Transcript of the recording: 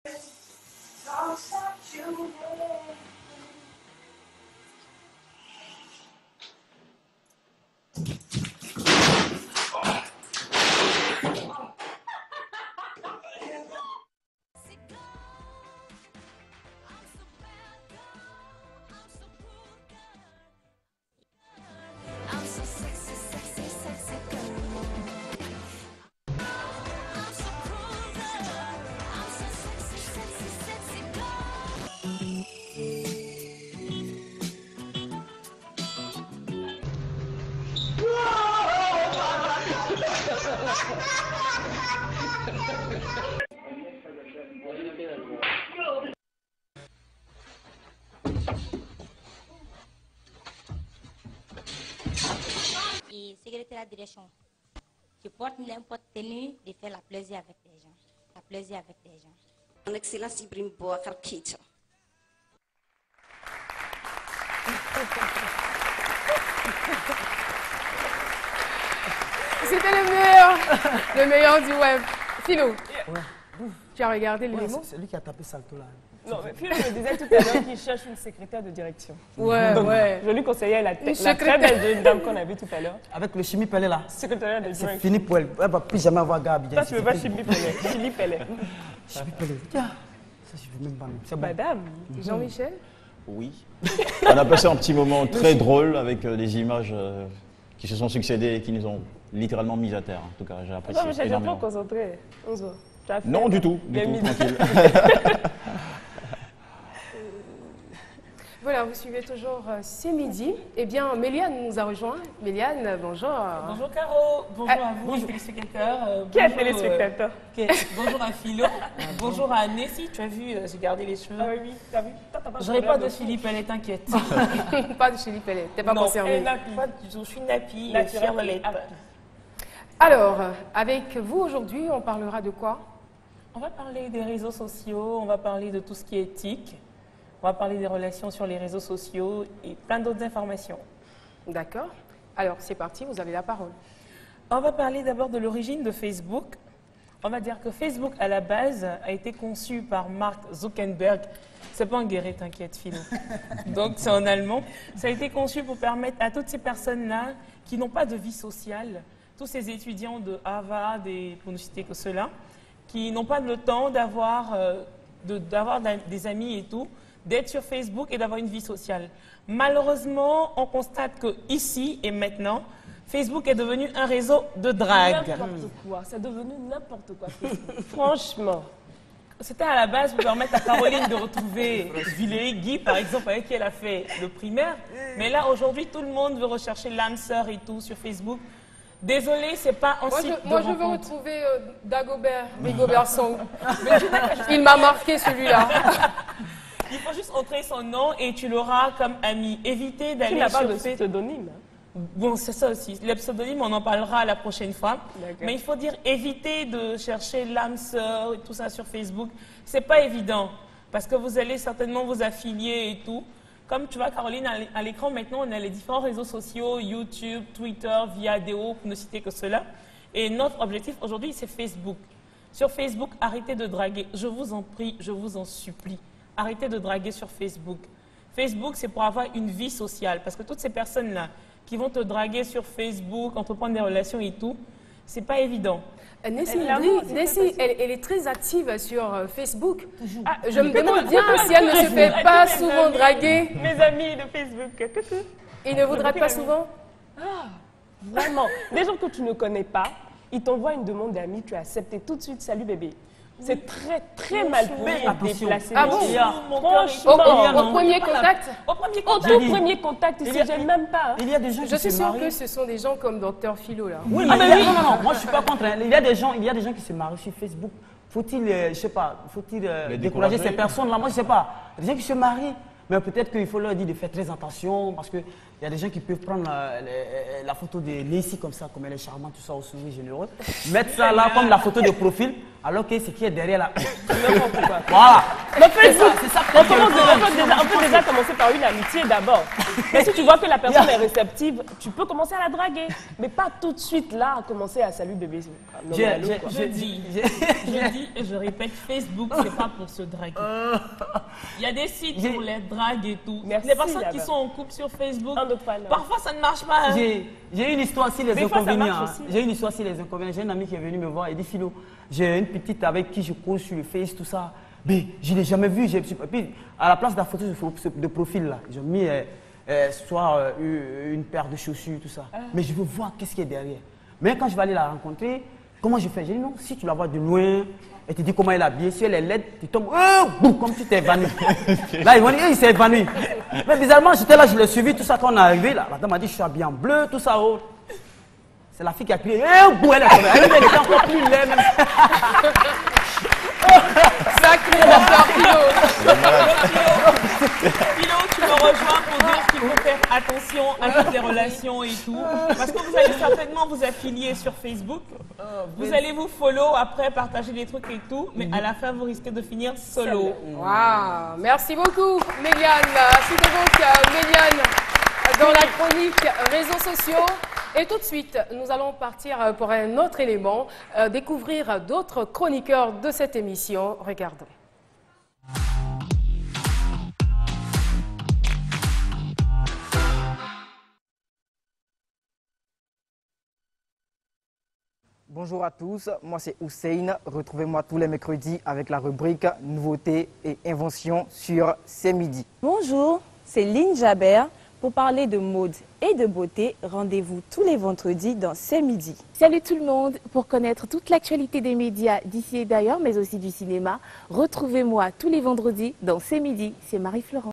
Et secrétaire de la direction, je porte n'importe tenue de faire la plaisir avec les gens. La plaisir avec les gens. Son Excellence Ibrahim Boubacar Keïta. C'était le meilleur du web. Philo, tu as regardé le démo? C'est lui qui a tapé Salto là. Non, mais Philo me disait tout à l'heure qu'il cherche une secrétaire de direction. Ouais, Donc, ouais. je lui conseillais la très belle jeune dame qu'on a vue tout à l'heure. Avec le chimie Pelé là. Secrétaire de direction. C'est fini pour elle. Elle ne va plus jamais avoir Gabi. Toi, tu veux pas Chimie Pelé. Chimie Pelé. Chimie Pelé. Ça, je veux même pas. C'est bon. Madame. Jean-Michel? Oui. On a passé un petit moment très drôle avec des images qui se sont succédées et qui nous ont littéralement mis à terre. En tout cas, j'ai apprécié. Non, mais je suis énormément. pas concentré. Non, du tout. Tranquille. Voilà, vous suivez toujours C'est Midi. Eh bien, Méliane nous a rejoint. Méliane, bonjour. Bonjour Caro, bonjour à vous les téléspectateurs. Quel téléspectateur? Bonjour à Philo, bonjour à Nessie, tu as vu, j'ai gardé les cheveux. Ah oui, t'as vu? J'aurais pas de Philippe, elle est t'inquiète. Pas de Philippe, elle t'es pas concernée. Non, pas du tout, je suis nappie, fière de l'être. Alors, avec vous aujourd'hui, on parlera de quoi? On va parler des réseaux sociaux, on va parler de tout ce qui est éthique. On va parler des relations sur les réseaux sociaux et plein d'autres informations. D'accord. Alors, c'est parti, vous avez la parole. On va parler d'abord de l'origine de Facebook. On va dire que Facebook, à la base, a été conçu par Mark Zuckerberg. C'est pas en guéret, t'inquiète, Philo. Donc, c'est en allemand. Ça a été conçu pour permettre à toutes ces personnes-là qui n'ont pas de vie sociale, tous ces étudiants de Harvard, et pour ne citer que ceux-là, qui n'ont pas le temps d'avoir des amis et tout, d'être sur Facebook et d'avoir une vie sociale. Malheureusement, on constate que ici et maintenant, Facebook est devenu un réseau de drague. N'importe quoi, c'est devenu n'importe quoi. Franchement. C'était à la base pour permettre à Caroline de retrouver Villeray Guy, par exemple, avec qui elle a fait le primaire. Mais là, aujourd'hui, tout le monde veut rechercher l'âme sœur et tout sur Facebook. Désolée, c'est pas un site de Moi, je veux rencontre. retrouver Dagobert, Rigobert Song. Il m'a marqué celui-là. Il faut juste entrer son nom et tu l'auras comme ami. Évitez d'aller Tu n'as pas de sur pseudonyme. Bon, c'est ça aussi. Les pseudonymes, on en parlera la prochaine fois. Mais il faut dire, évitez de chercher l'âme sœur et tout ça sur Facebook. C'est pas évident parce que vous allez certainement vous affilier et tout. Comme tu vois, Caroline, à l'écran, maintenant, on a les différents réseaux sociaux, YouTube, Twitter, Viadeo, pour ne citer que cela. Et notre objectif aujourd'hui, c'est Facebook. Sur Facebook, arrêtez de draguer. Je vous en prie, je vous en supplie. Arrêtez de draguer sur Facebook. Facebook, c'est pour avoir une vie sociale. Parce que toutes ces personnes-là qui vont te draguer sur Facebook, entreprendre des relations et tout, c'est pas évident. Nessie, elle est très active sur Facebook. Ah, je me demande bien si elle ne se fait pas souvent draguer. Mes amis de Facebook, coucou. Ils ne vous draguent pas souvent? Ah, vraiment. Des gens que tu ne connais pas, ils t'envoient une demande d'amis, tu acceptes et tout de suite, salut bébé. C'est très, très mal pris et déplacé. Ah bon? Franchement. Au premier contact? Au tout premier contact, ils ne se gênent même pas. Il y a des gens qui Je suis se sûre marient. que ce sont des gens comme Dr Philo là. Oui, mais non, moi je suis pas contre. Il y a des gens qui se marient sur Facebook. Faut-il, je sais pas, décourager ces personnes-là? Moi je sais pas. Des gens qui se marient, mais peut-être qu'il faut leur dire de faire très attention parce que il y a des gens qui peuvent prendre la photo de Nessie comme ça, comme elle est charmante, tout ça, au sourire généreux, mettre ça là comme la photo de profil, alors que ce qui est derrière là. Voilà, Le Facebook, on peut déjà commencer par une amitié d'abord. Mais si tu vois que la personne est réceptive, tu peux commencer à la draguer. Mais pas tout de suite là, commencer à salut bébé. Je dis et je répète, Facebook, c'est pas pour se draguer. Il y a des sites pour les dragues et tout. Merci, les personnes qui sont en couple sur Facebook, parfois ça ne marche pas. Hein. J'ai une histoire sur les inconvénients. J'ai une histoire sur les inconvénients. J'ai une amie qui est venue me voir et dit Philo, j'ai une petite avec qui je cause sur le Face, tout ça. Mais je ne l'ai jamais vue. Puis à la place de la photo de profil là, ils ont mis une paire de chaussures, tout ça. Mais je veux voir qu'est-ce qu'il y a derrière. Mais quand je vais aller la rencontrer, comment je fais? J'ai dit non, si tu la vois de loin, et tu dis comment elle est habillée, si elle est laide, tu tombes, boum, comme tu t'es évanoui. Là, ils vont dire, il s'est évanoui. Mais bizarrement, j'étais là, je l'ai suivi, tout ça, quand on est arrivé, là, la dame m'a dit, je suis habillé en bleu, tout ça, oh. C'est la fille qui a crié, boum, elle est tombée. Elle était encore plus laide, même. Sacré docteur Philo. Philo, tu me rejoins pour dire qu'il faut faire attention à toutes les relations et tout. Parce que vous allez certainement vous affilier sur Facebook. Vous allez vous follow, après partager des trucs et tout. Mais à la fin, vous risquez de finir solo. Waouh, merci beaucoup, Méliane. C'était donc Méliane dans la chronique réseaux sociaux. Et tout de suite, nous allons partir pour un autre élément, découvrir d'autres chroniqueurs de cette émission. Regardons. Bonjour à tous, moi c'est Hussein. Retrouvez-moi tous les mercredis avec la rubrique Nouveautés et Inventions sur C'est Midi. Bonjour, c'est Lynn Jaber. Pour parler de mode et de beauté, rendez-vous tous les vendredis dans C'est Midi. Salut tout le monde. Pour connaître toute l'actualité des médias d'ici et d'ailleurs, mais aussi du cinéma, retrouvez-moi tous les vendredis dans C'est Midi. C'est Marie-Florent.